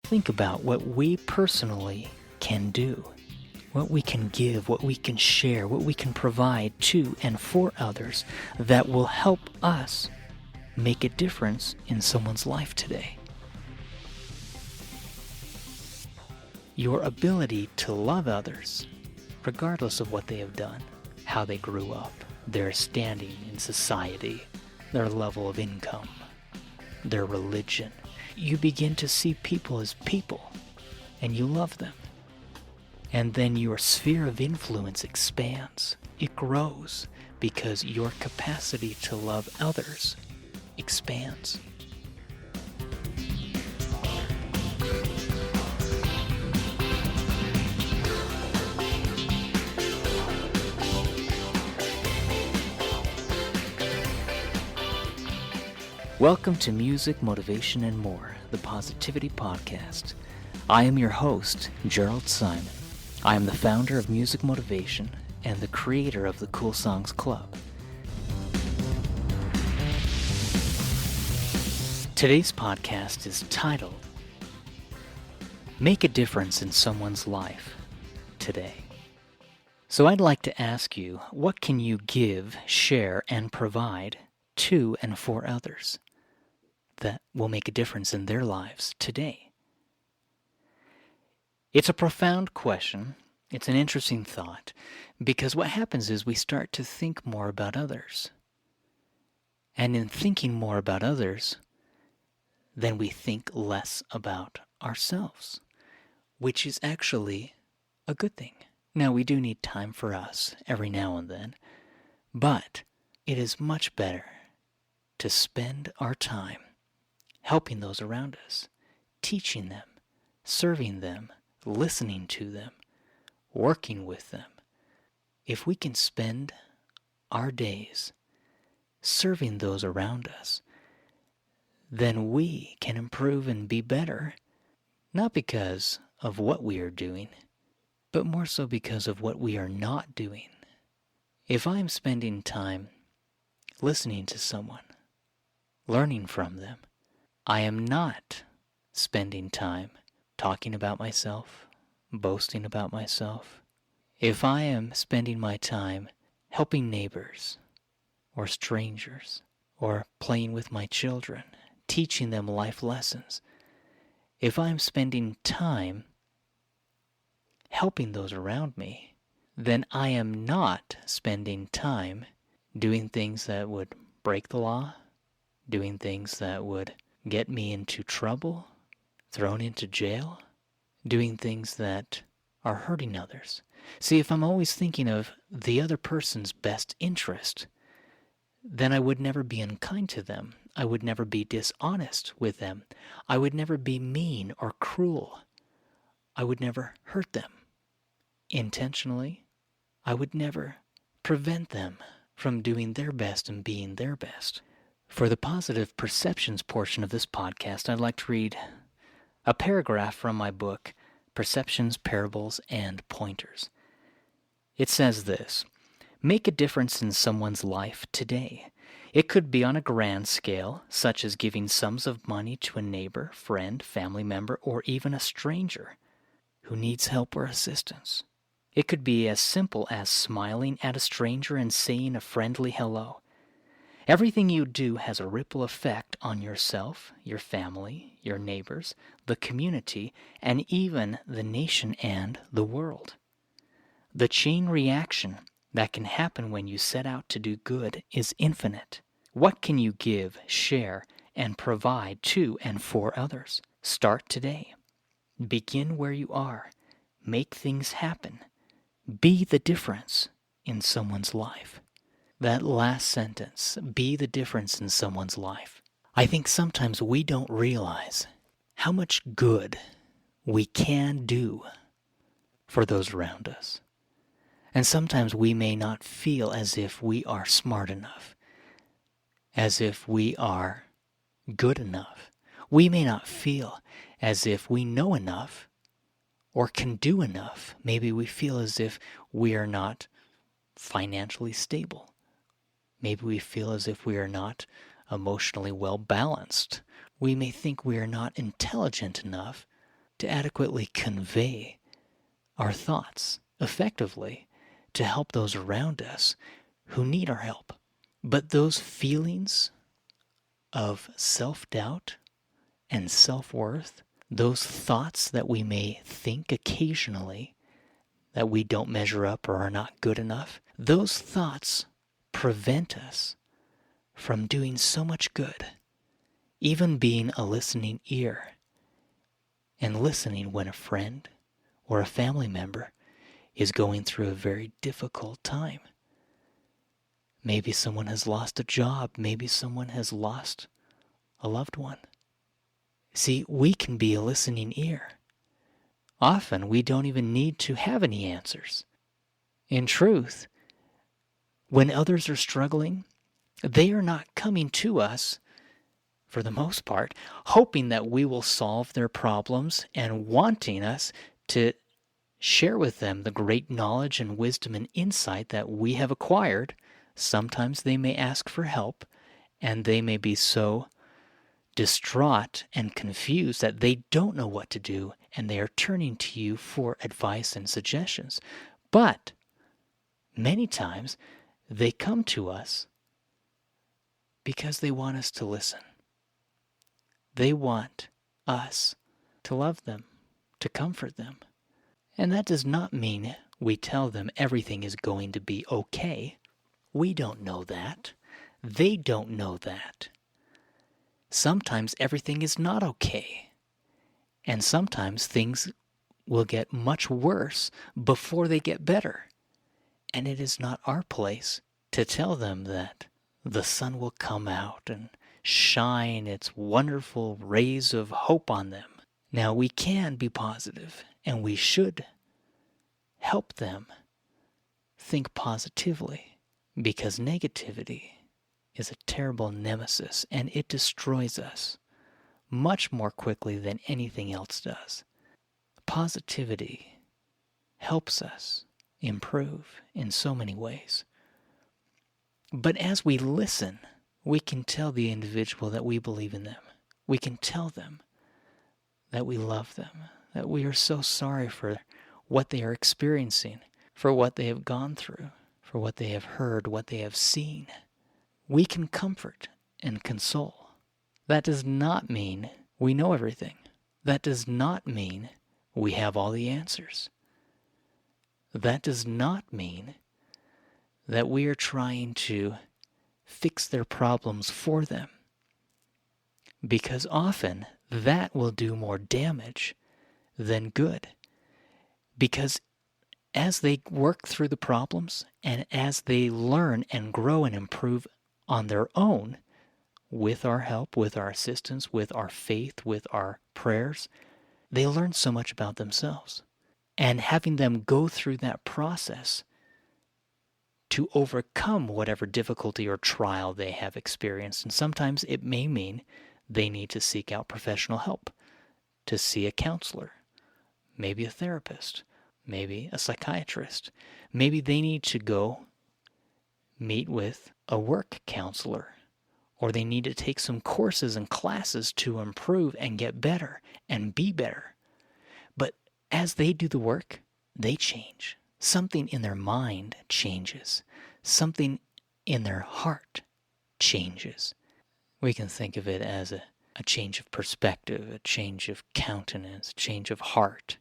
Think about what we personally can do, what we can give, what we can share, what we can provide to and for others that will help us make a difference in someone's life today. Your ability to love others, regardless of what they have done, how they grew up, their standing in society, their level of income, their religion. You begin to see people as people, and you love them. And then your sphere of influence expands. It grows because your capacity to love others expands. Welcome to Music, Motivation, and More, the Positivity Podcast. I am your host, Jerald Simon. I am the founder of Music Motivation and the creator of the Cool Songs Club. Today's podcast is titled, Make a Difference in Someone's Life Today. So I'd like to ask you, what can you give, share, and provide to and for others that will make a difference in their lives today? It's a profound question. It's an interesting thought, because what happens is we start to think more about others. And in thinking more about others, then we think less about ourselves, which is actually a good thing. Now, we do need time for us every now and then, but it is much better to spend our time helping those around us, teaching them, serving them, listening to them, working with them. If we can spend our days serving those around us, then we can improve and be better, not because of what we are doing, but more so because of what we are not doing. If I'm spending time listening to someone, learning from them, I am not spending time talking about myself, boasting about myself. If I am spending my time helping neighbors or strangers or playing with my children, teaching them life lessons, if I'm spending time helping those around me, then I am not spending time doing things that would break the law, doing things that would get me into trouble, thrown into jail, doing things that are hurting others. See, if I'm always thinking of the other person's best interest, then I would never be unkind to them. I would never be dishonest with them. I would never be mean or cruel. I would never hurt them intentionally. I would never prevent them from doing their best and being their best. For the positive perceptions portion of this podcast, I'd like to read a paragraph from my book, Perceptions, Parables, and Pointers. It says this: make a difference in someone's life today. It could be on a grand scale, such as giving sums of money to a neighbor, friend, family member, or even a stranger who needs help or assistance. It could be as simple as smiling at a stranger and saying a friendly hello. Everything you do has a ripple effect on yourself, your family, your neighbors, the community, and even the nation and the world. The chain reaction that can happen when you set out to do good is infinite. What can you give, share, and provide to and for others? Start today. Begin where you are. Make things happen. Be the difference in someone's life. That last sentence, be the difference in someone's life. I think sometimes we don't realize how much good we can do for those around us. And sometimes we may not feel as if we are smart enough, as if we are good enough. We may not feel as if we know enough or can do enough. Maybe we feel as if we are not financially stable. Maybe we feel as if we are not emotionally well balanced. We may think we are not intelligent enough to adequately convey our thoughts effectively to help those around us who need our help. But those feelings of self-doubt and self-worth, those thoughts that we may think occasionally that we don't measure up or are not good enough, those thoughts prevent us from doing so much good, even being a listening ear and listening when a friend or a family member is going through a very difficult time. Maybe someone has lost a job. Maybe someone has lost a loved one. See, we can be a listening ear. Often we don't even need to have any answers. In truth, when others are struggling, they are not coming to us, for the most part, hoping that we will solve their problems and wanting us to share with them the great knowledge and wisdom and insight that we have acquired. Sometimes they may ask for help, and they may be so distraught and confused that they don't know what to do, and they are turning to you for advice and suggestions. But many times they come to us because they want us to listen. They want us to love them, to comfort them. And that does not mean we tell them everything is going to be okay. We don't know that. They don't know that. Sometimes everything is not okay. And sometimes things will get much worse before they get better. And it is not our place to tell them that the sun will come out and shine its wonderful rays of hope on them. Now, we can be positive, and we should help them think positively, because negativity is a terrible nemesis, and it destroys us much more quickly than anything else does. Positivity helps us improve in so many ways. But as we listen, we can tell the individual that we believe in them. We can tell them that we love them, that we are so sorry for what they are experiencing, for what they have gone through, for what they have heard, what they have seen. We can comfort and console. That does not mean we know everything. That does not mean we have all the answers. That does not mean that we are trying to fix their problems for them, because often that will do more damage than good. Because as they work through the problems and as they learn and grow and improve on their own, with our help, with our assistance, with our faith, with our prayers, they learn so much about themselves. And having them go through that process to overcome whatever difficulty or trial they have experienced. And sometimes it may mean they need to seek out professional help, to see a counselor, maybe a therapist, maybe a psychiatrist. Maybe they need to go meet with a work counselor, or they need to take some courses and classes to improve and get better and be better. But as they do the work, they change. Something in their mind changes. Something in their heart changes. We can think of it as a change of perspective, a change of countenance, a change of heart,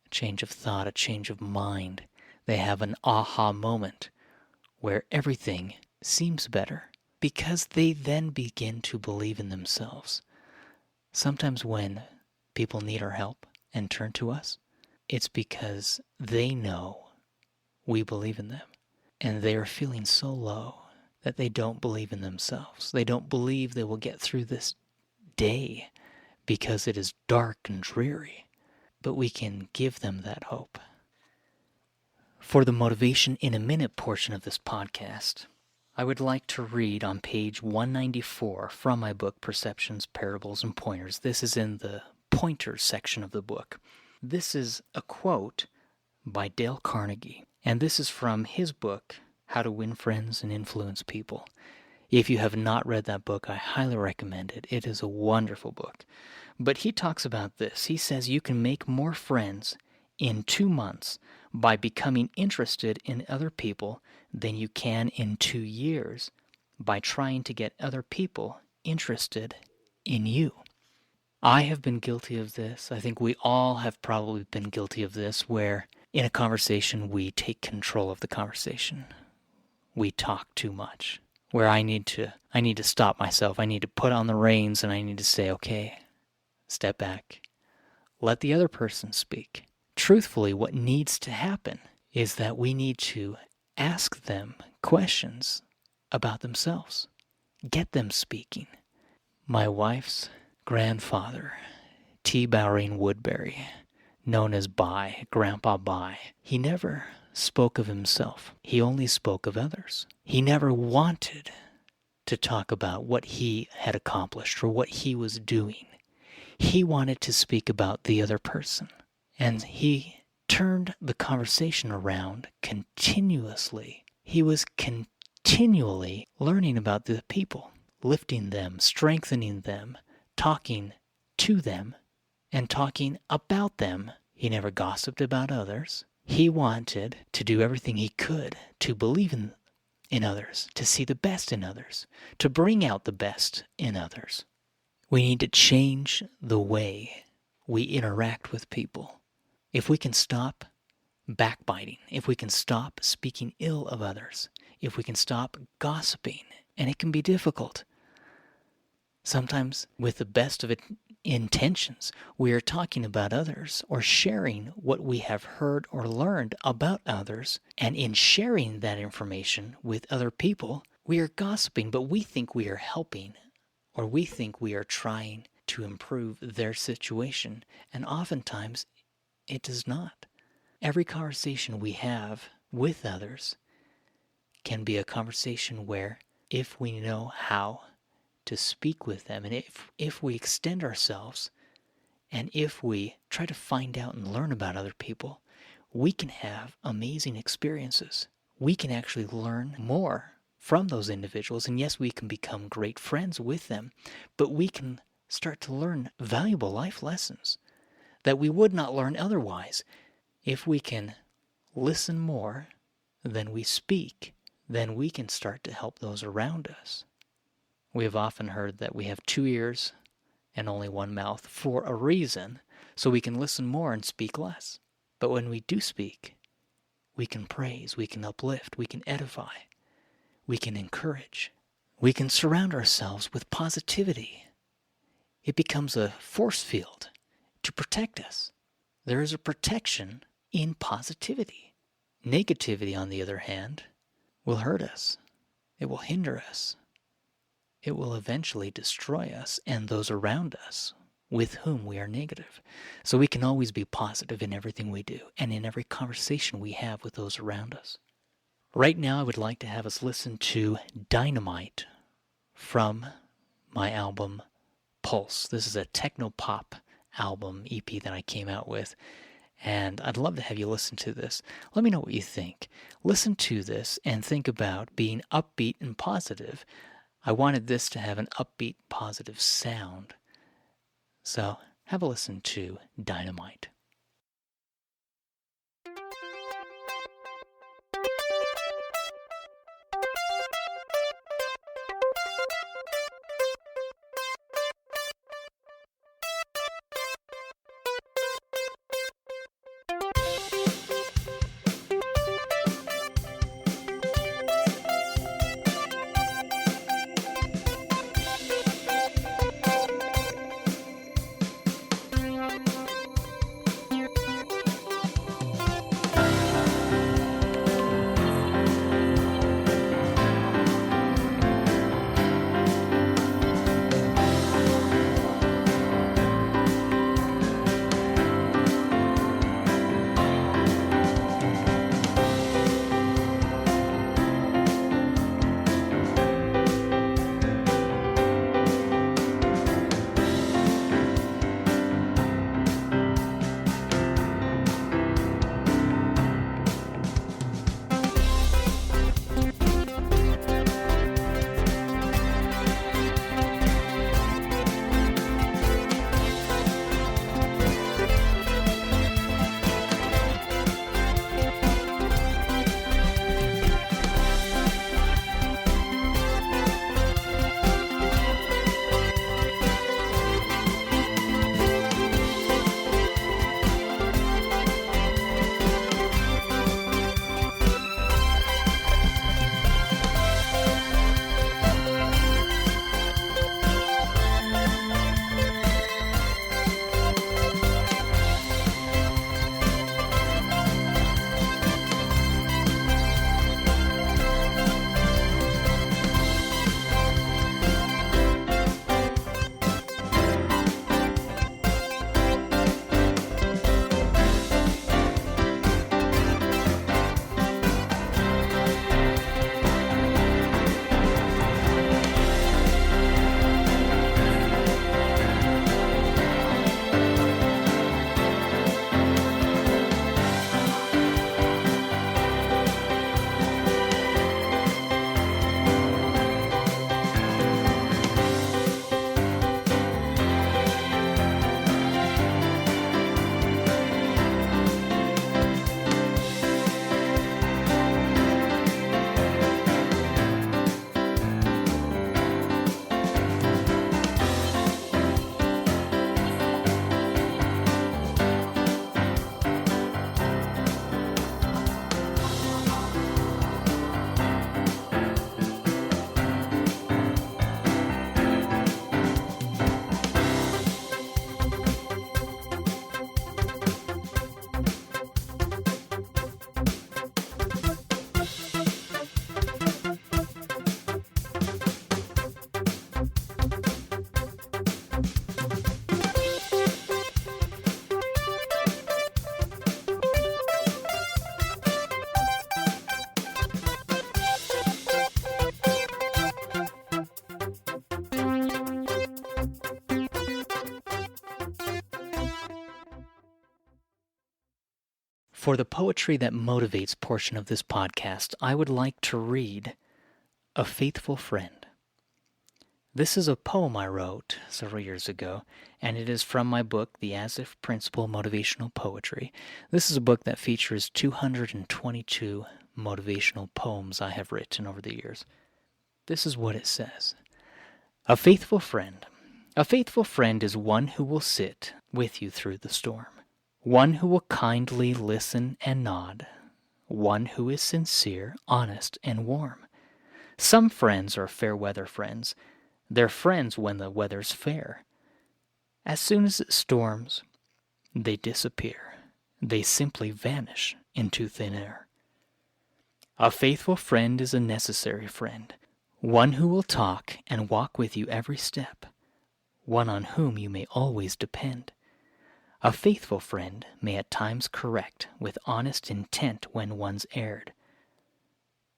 a change of thought, a change of mind. They have an aha moment where everything seems better because they then begin to believe in themselves. Sometimes when people need our help and turn to us, it's because they know we believe in them, and they are feeling so low that they don't believe in themselves. They don't believe they will get through this day because it is dark and dreary. But we can give them that hope. For the Motivation in a Minute portion of this podcast, I would like to read on page 194 from my book, Perceptions, Parables, and Pointers. This is in the Pointers section of the book. This is a quote by Dale Carnegie, and this is from his book, How to Win Friends and Influence People. If you have not read that book, I highly recommend it. It is a wonderful book. But he talks about this. He says you can make more friends in 2 months by becoming interested in other people than you can in 2 years by trying to get other people interested in you. I have been guilty of this. I think we all have probably been guilty of this, where in a conversation we take control of the conversation. We talk too much. Where I need to stop myself. I need to put on the reins and I need to say, okay, step back. Let the other person speak. Truthfully, what needs to happen is that we need to ask them questions about themselves. Get them speaking. My wife's grandfather, T. Bowring Woodbury, known as Bai, Grandpa Bai, he never spoke of himself. He only spoke of others. He never wanted to talk about what he had accomplished or what he was doing. He wanted to speak about the other person. And he turned the conversation around continuously. He was continually learning about the people, lifting them, strengthening them, talking to them, and talking about them. He never gossiped about others. He wanted to do everything he could to believe in others, to see the best in others, to bring out the best in others. We need to change the way we interact with people. If we can stop backbiting, if we can stop speaking ill of others, if we can stop gossiping, and it can be difficult. Sometimes with the best of intentions, we are talking about others or sharing what we have heard or learned about others, and in sharing that information with other people, we are gossiping, but we think we are helping, or we think we are trying to improve their situation, and oftentimes it does not. Every conversation we have with others can be a conversation where, if we know how to speak with them, and if we extend ourselves, and if we try to find out and learn about other people, we can have amazing experiences. We can actually learn more from those individuals, and yes, we can become great friends with them, but we can start to learn valuable life lessons that we would not learn otherwise. If we can listen more than we speak, then we can start to help those around us. We have often heard that we have 2 ears and only 1 mouth for a reason, so we can listen more and speak less. But when we do speak, we can praise, we can uplift, we can edify, we can encourage, we can surround ourselves with positivity. It becomes a force field to protect us. There is a protection in positivity. Negativity, on the other hand, will hurt us. It will hinder us. It will eventually destroy us and those around us with whom we are negative. So we can always be positive in everything we do and in every conversation we have with those around us. Right now, I would like to have us listen to Dynamite from my album Pulse. This is a techno-pop album EP that I came out with, and I'd love to have you listen to this. Let me know what you think. Listen to this and think about being upbeat and positive. I wanted this to have an upbeat, positive sound. So have a listen to Dynamite. For the poetry that motivates portion of this podcast, I would like to read A Faithful Friend. This is a poem I wrote several years ago, and it is from my book, The As If Principle Motivational Poetry. This is a book that features 222 motivational poems I have written over the years. This is what it says. A faithful friend. A faithful friend is one who will sit with you through the storm. One who will kindly listen and nod. One who is sincere, honest, and warm. Some friends are fair weather friends. They're friends when the weather's fair. As soon as it storms, they disappear. They simply vanish into thin air. A faithful friend is a necessary friend. One who will talk and walk with you every step. One on whom you may always depend. A faithful friend may at times correct with honest intent when one's erred.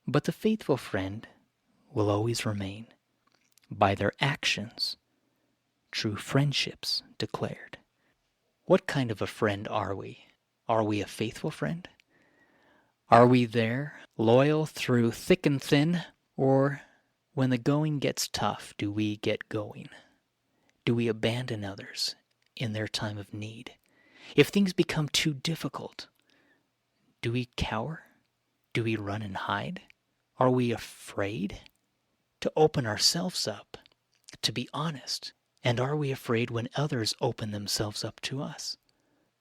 But the faithful friend will always remain, by their actions, true friendships declared. What kind of a friend are we? Are we a faithful friend? Are we there, loyal through thick and thin? Or when the going gets tough, do we get going? Do we abandon others in their time of need? If things become too difficult, do we cower? Do we run and hide? Are we afraid to open ourselves up, to be honest? And are we afraid when others open themselves up to us?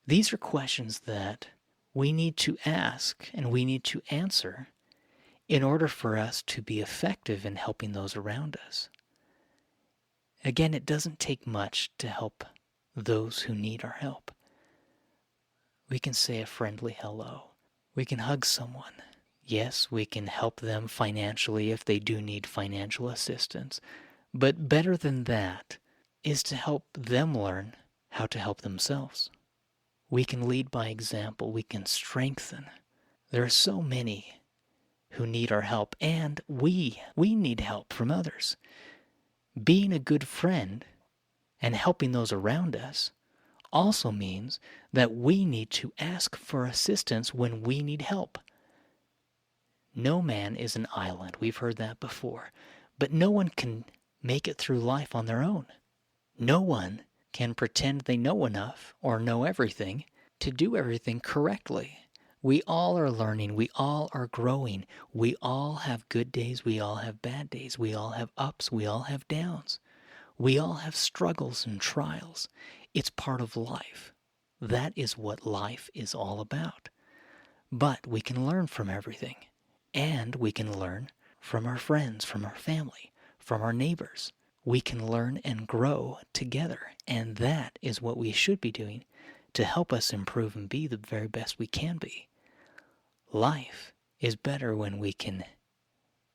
These are questions that we need to ask and we need to answer in order for us to be effective in helping those around us. Again, it doesn't take much to help those who need our help. We can say a friendly hello. We can hug someone. Yes, we can help them financially if they do need financial assistance. But better than that is to help them learn how to help themselves. We can lead by example. We can strengthen. There are so many who need our help, and we need help from others. Being a good friend and helping those around us also means that we need to ask for assistance when we need help. No man is an island. We've heard that before. But no one can make it through life on their own. No one can pretend they know enough or know everything to do everything correctly. We all are learning. We all are growing. We all have good days. We all have bad days. We all have ups. We all have downs. We all have struggles and trials. It's part of life. That is what life is all about. But we can learn from everything. And we can learn from our friends, from our family, from our neighbors. We can learn and grow together. And that is what we should be doing to help us improve and be the very best we can be. Life is better when we can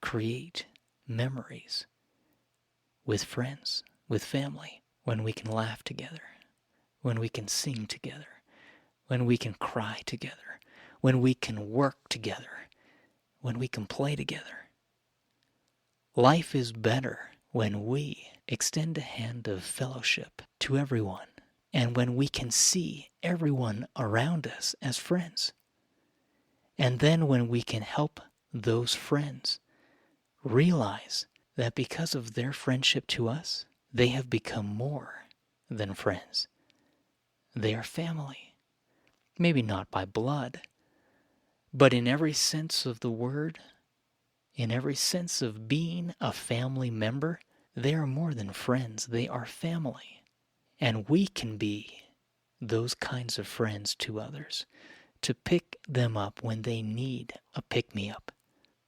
create memories with friends, with family, when we can laugh together, when we can sing together, when we can cry together, when we can work together, when we can play together. Life is better when we extend a hand of fellowship to everyone, and when we can see everyone around us as friends. And then when we can help those friends realize that because of their friendship to us, they have become more than friends. They are family. Maybe not by blood, but in every sense of the word, in every sense of being a family member, they are more than friends. They are family. And we can be those kinds of friends to others, to pick them up when they need a pick-me-up,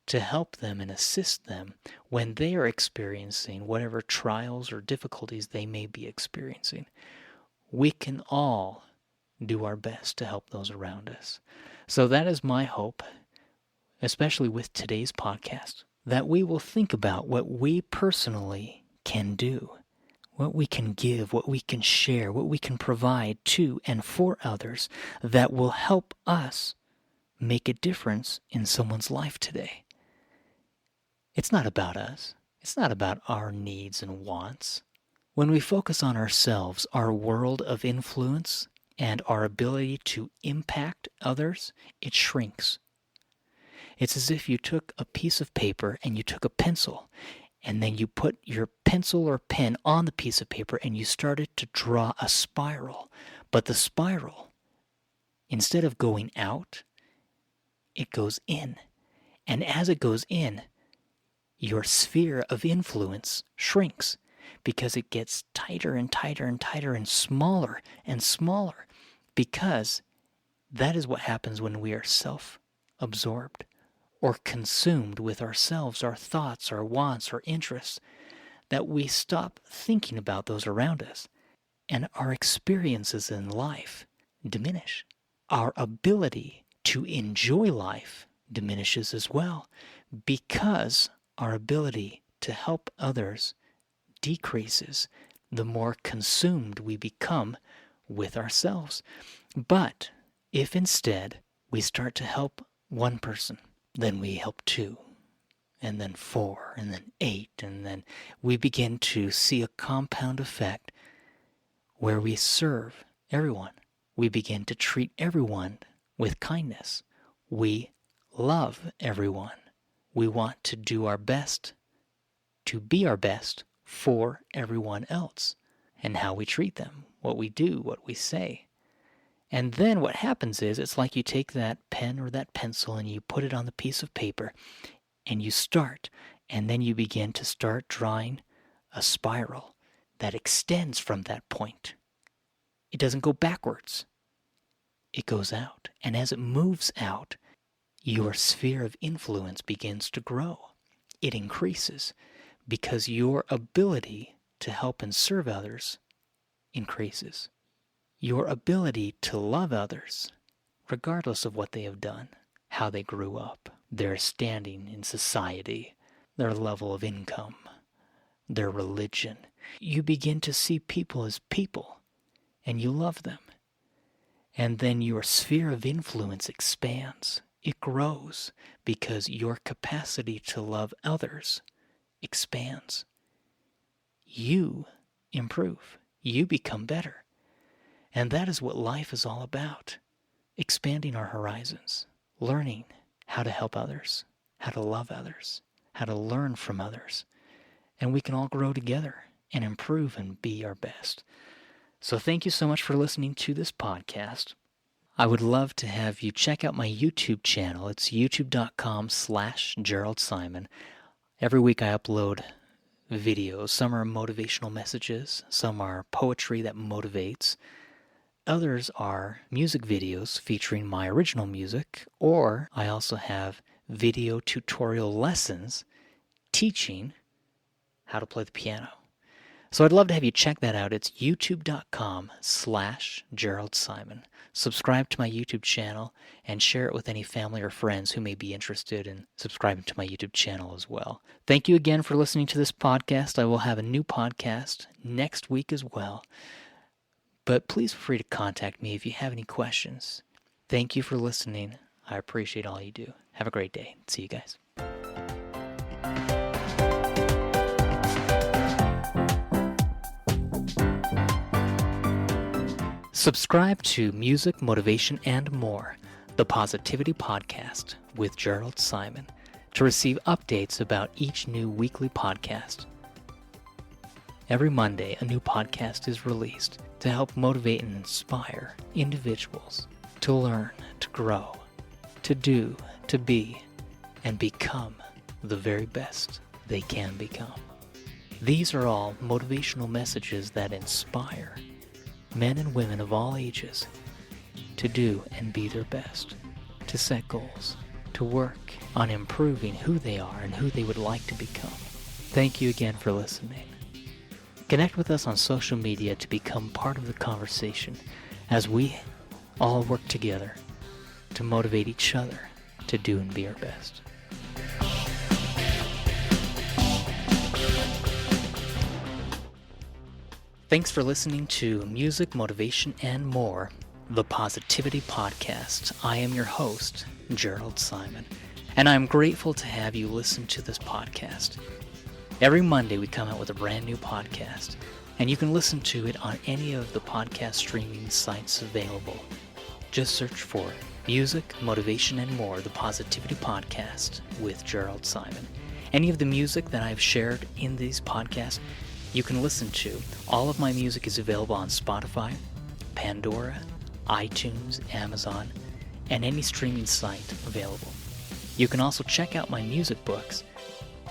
to help them and assist them when they are experiencing whatever trials or difficulties they may be experiencing. We can all do our best to help those around us. So that is my hope, especially with today's podcast, that we will think about what we personally can do, what we can give, what we can share, what we can provide to and for others that will help us make a difference in someone's life today. It's not about us. It's not about our needs and wants. When we focus on ourselves, our world of influence and our ability to impact others, it shrinks. It's as if you took a piece of paper and you took a pencil, and then you put your pencil or pen on the piece of paper and you started to draw a spiral. But the spiral, instead of going out, it goes in. And as it goes in, your sphere of influence shrinks because it gets tighter and tighter and tighter and smaller, because that is what happens when we are self-absorbed or consumed with ourselves, our thoughts, our wants, our interests, that we stop thinking about those around us, and our experiences in life diminish. Our ability to enjoy life diminishes as well, because our ability to help others decreases the more consumed we become with ourselves. But if instead we start to help one person, then we help 2, and then 4, and then 8, and then we begin to see a compound effect where we serve everyone. We begin to treat everyone with kindness. We love everyone. We want to do our best, to be our best for everyone else, and how we treat them, what we do, what we say. And then what happens is, it's like you take that pen or that pencil and you put it on the piece of paper and you start, and then you begin to start drawing a spiral that extends from that point. It doesn't go backwards. It goes out. And as it moves out, your sphere of influence begins to grow. It increases because your ability to help and serve others increases. Your ability to love others, regardless of what they have done, how they grew up, their standing in society, their level of income, their religion. You begin to see people as people, and you love them. And then your sphere of influence expands. It grows because your capacity to love others expands. You improve. You become better. And that is what life is all about. Expanding our horizons. Learning how to help others. How to love others. How to learn from others. And we can all grow together and improve and be our best. So thank you so much for listening to this podcast. I would love to have you check out my YouTube channel. It's youtube.com/Jerald Simon. Every week I upload videos. Some are motivational messages. Some are poetry that motivates. Others are music videos featuring my original music. Or I also have video tutorial lessons teaching how to play the piano. So I'd love to have you check that out. It's youtube.com/Jerald Simon. Subscribe to my YouTube channel and share it with any family or friends who may be interested in subscribing to my YouTube channel as well. Thank you again for listening to this podcast. I will have a new podcast next week as well. But please feel free to contact me if you have any questions. Thank you for listening. I appreciate all you do. Have a great day. See you guys. Subscribe to Music, Motivation, and More, the Positivity Podcast with Jerald Simon, to receive updates about each new weekly podcast. Every Monday, a new podcast is released to help motivate and inspire individuals to learn, to grow, to do, to be, and become the very best they can become. These are all motivational messages that inspire men and women of all ages to do and be their best, to set goals, to work on improving who they are and who they would like to become. Thank you again for listening. Connect with us on social media to become part of the conversation as we all work together to motivate each other to do and be our best. Thanks for listening to Music, Motivation, and More, the Positivity Podcast. I am your host, Jerald Simon, and I'm grateful to have you listen to this podcast. Every Monday we come out with a brand new podcast, and you can listen to it on any of the podcast streaming sites available. Just search for Music, Motivation, and More, the Positivity Podcast with Jerald Simon. Any of the music that I've shared in these podcasts, you can listen to. All of my music is available on Spotify, Pandora, iTunes, Amazon, and any streaming site available. You can also check out my music books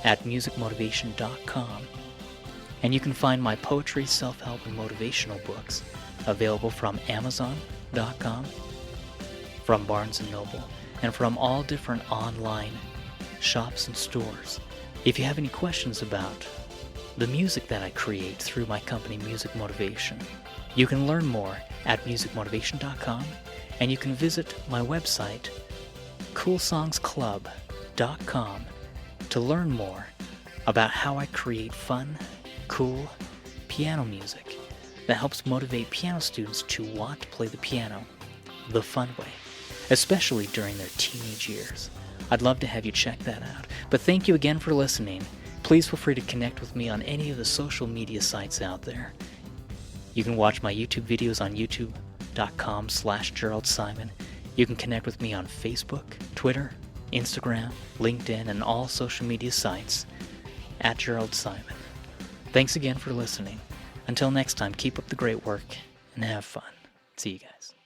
at musicmotivation.com, and you can find my poetry, self-help, and motivational books available from Amazon.com, from Barnes & Noble, and from all different online shops and stores. If you have any questions about the music that I create through my company Music Motivation, you can learn more at musicmotivation.com, and you can visit my website coolsongsclub.com to learn more about how I create fun, cool piano music that helps motivate piano students to want to play the piano the fun way, especially during their teenage years. I'd love to have you check that out. But thank you again for listening. Please feel free to connect with me on any of the social media sites out there. You can watch my YouTube videos on youtube.com/Jerald Simon. You can connect with me on Facebook, Twitter, Instagram, LinkedIn, and all social media sites at Jerald Simon. Thanks again for listening. Until next time, keep up the great work and have fun. See you guys.